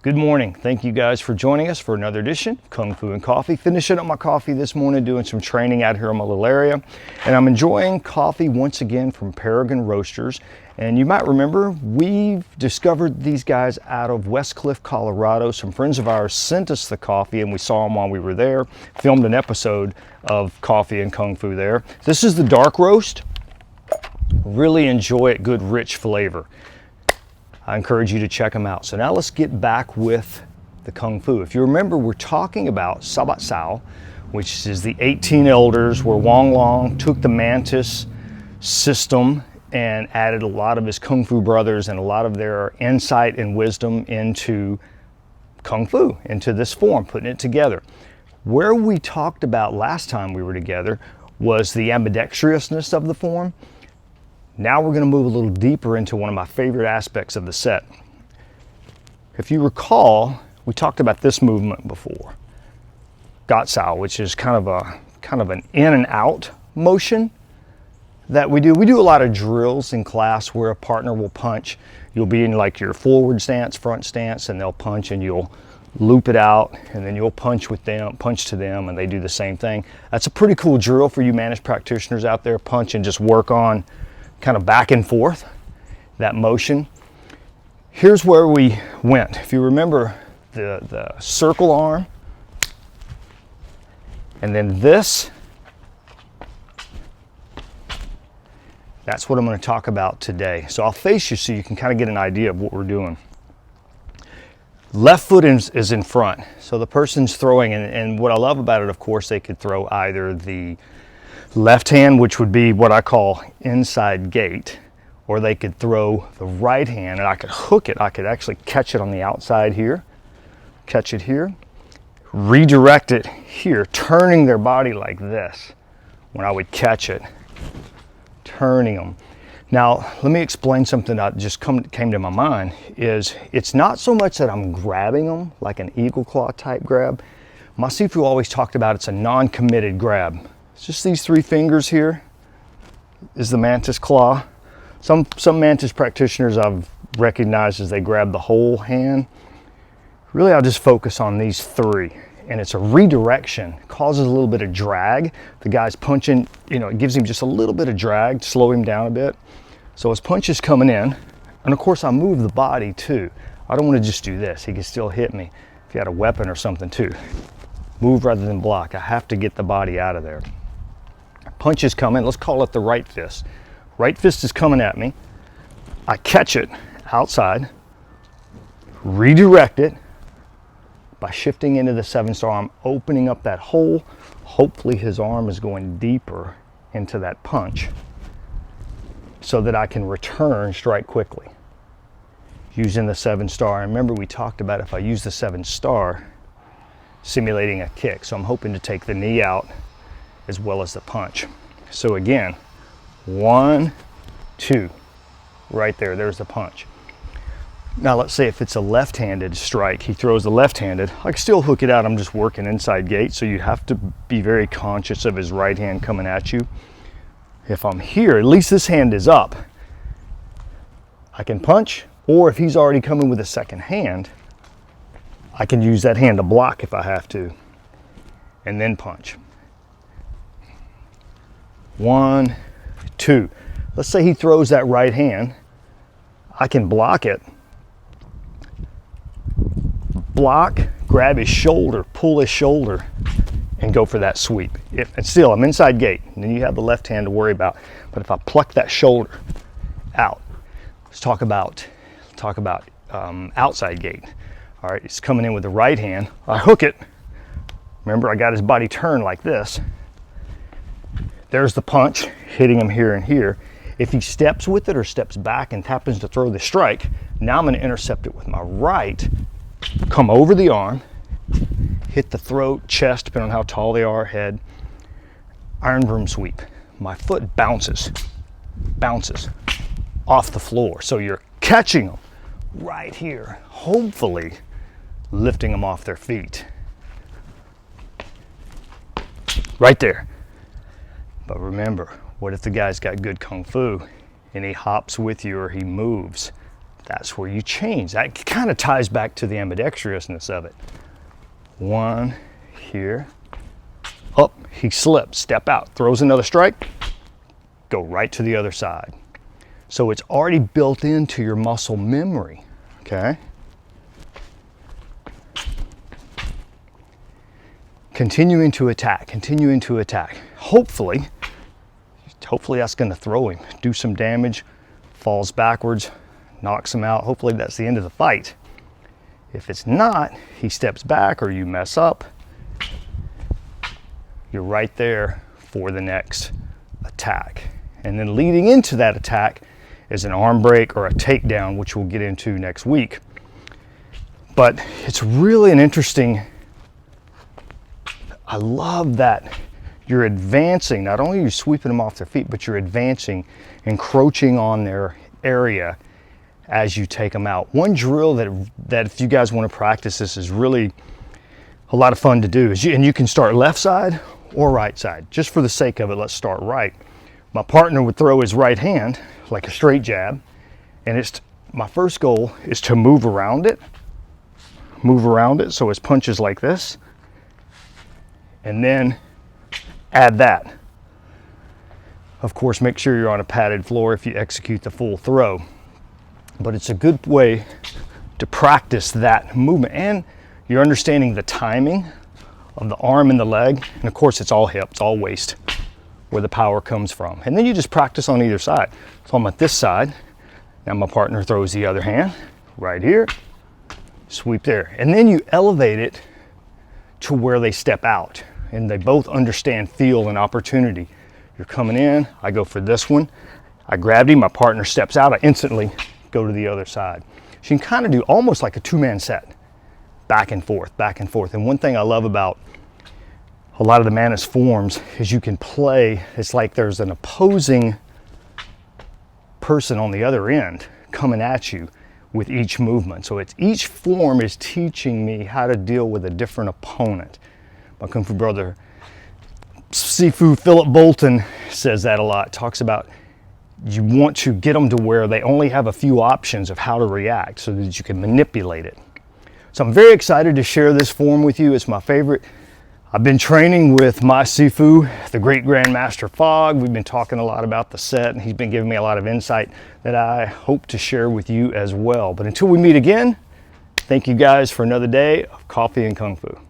Good morning. Thank you guys for joining us for another edition of Kung Fu and Coffee. Finishing up my coffee this morning, doing some training out here in my little area. And I'm enjoying coffee once again from Peregrine Roasters. And you might remember, we've discovered these guys out of West Cliff, Colorado. Some friends of ours sent us the coffee and we saw them while we were there. Filmed an episode of Coffee and Kung Fu there. This is the dark roast. Really enjoy it, good rich flavor. I encourage you to check them out. So now let's get back with the Kung Fu. If you remember, we're talking about Sabat Sao, which is the 18 elders where Wong Long took the mantis system and added a lot of his Kung Fu brothers and a lot of their insight and wisdom into Kung Fu, into this form, putting it together. Where we talked about last time we were together was the ambidextrousness of the form. Now we're going to move a little deeper into one of my favorite aspects of the set. If you recall, we talked about this movement before, Gat Sao, which is kind of an in and out motion that we do. We do a lot of drills in class where a partner will punch. You'll be in like your forward stance, front stance, and they'll punch and you'll loop it out, and then you'll punch with them, punch to them, and they do the same thing. That's a pretty cool drill for you managed practitioners out there. Punch and just work on kind of back and forth, that motion. Here's where we went. If you remember the circle arm, and then this, that's what I'm going to talk about today. So I'll face you so you can kind of get an idea of what we're doing. Left foot is in front. So the person's throwing, and what I love about it, of course, they could throw either the left hand, which would be what I call inside gate, or they could throw the right hand and I could hook it. I could actually catch it on the outside here, catch it here, redirect it here, turning their body like this when I would catch it, turning them. Now, let me explain something that just came to my mind. Is it's not so much that I'm grabbing them like an eagle claw type grab. My Sifu always talked about it's a non-committed grab. It's just these three fingers here is the mantis claw. Some mantis practitioners I've recognized as they grab the whole hand. Really, I'll just focus on these three. And it's a redirection, causes a little bit of drag. The guy's punching, it gives him just a little bit of drag, slow him down a bit. So his punch is coming in, and of course I move the body too. I don't want to just do this. He can still hit me if he had a weapon or something too. Move rather than block. I have to get the body out of there. Punch is coming, let's call it the right fist. Right fist is coming at me. I catch it outside, redirect it by shifting into the 7-star. I'm opening up that hole. Hopefully his arm is going deeper into that punch so that I can return, strike quickly using the 7-star. Remember, we talked about if I use the 7-star, simulating a kick. So I'm hoping to take the knee out as well as the punch. So again, 1, 2, right there, there's the punch. Now let's say if it's a left-handed strike, he throws the left-handed, I can still hook it out, I'm just working inside gate, so you have to be very conscious of his right hand coming at you. If I'm here, at least this hand is up. I can punch, or if he's already coming with a second hand, I can use that hand to block if I have to, and then punch. 1, 2. Let's say he throws that right hand. I can block it. Block, grab his shoulder, pull his shoulder, and go for that sweep. And still, I'm inside gate, and then you have the left hand to worry about. But if I pluck that shoulder out, let's talk about outside gate. All right, he's coming in with the right hand. I hook it. Remember, I got his body turned like this. There's the punch, hitting him here and here. If he steps with it or steps back and happens to throw the strike, now I'm going to intercept it with my right, come over the arm, hit the throat, chest, depending on how tall they are, head, iron broom sweep. My foot bounces off the floor. So you're catching them right here, hopefully lifting them off their feet. Right there. But remember, what if the guy's got good Kung Fu and he hops with you or he moves? that's where you change. That kind of ties back to the ambidextrousness of it. One here, up, he slips, step out, throws another strike, go right to the other side. So it's already built into your muscle memory, okay? Continuing to attack, continuing to attack. Hopefully that's gonna throw him, do some damage, falls backwards, knocks him out. Hopefully that's the end of the fight. If it's not, he steps back or you mess up, you're right there for the next attack. And then leading into that attack is an arm break or a takedown, which we'll get into next week. But it's really an interesting, I love that you're advancing, not only are you sweeping them off their feet, but you're advancing, encroaching on their area as you take them out. One drill that if you guys want to practice this is really a lot of fun to do, and you can start left side or right side. Just for the sake of it, let's start right. My partner would throw his right hand like a straight jab, and my first goal is to move around it so his punch is like this, and then add that. Of course, make sure you're on a padded floor if you execute the full throw. But it's a good way to practice that movement, and you're understanding the timing of the arm and the leg, and of course it's all hip, it's all waist where the power comes from. And then you just practice on either side. So I'm at this side, now my partner throws the other hand right here, sweep there, and then you elevate it to where they step out and they both understand feel and opportunity. You're coming in, I go for this one, I grabbed him, my partner steps out, I instantly go to the other side. So you can kind of do almost like a two-man set, back and forth, back and forth. And one thing I love about a lot of the mantis forms is you can play, it's like there's an opposing person on the other end coming at you with each movement. So each form is teaching me how to deal with a different opponent. My Kung Fu brother, Sifu Philip Bolton, says that a lot, talks about you want to get them to where they only have a few options of how to react so that you can manipulate it. So I'm very excited to share this form with you. It's my favorite. I've been training with my Sifu, the great Grandmaster Fog. We've been talking a lot about the set, and he's been giving me a lot of insight that I hope to share with you as well. But until we meet again, thank you guys for another day of coffee and Kung Fu.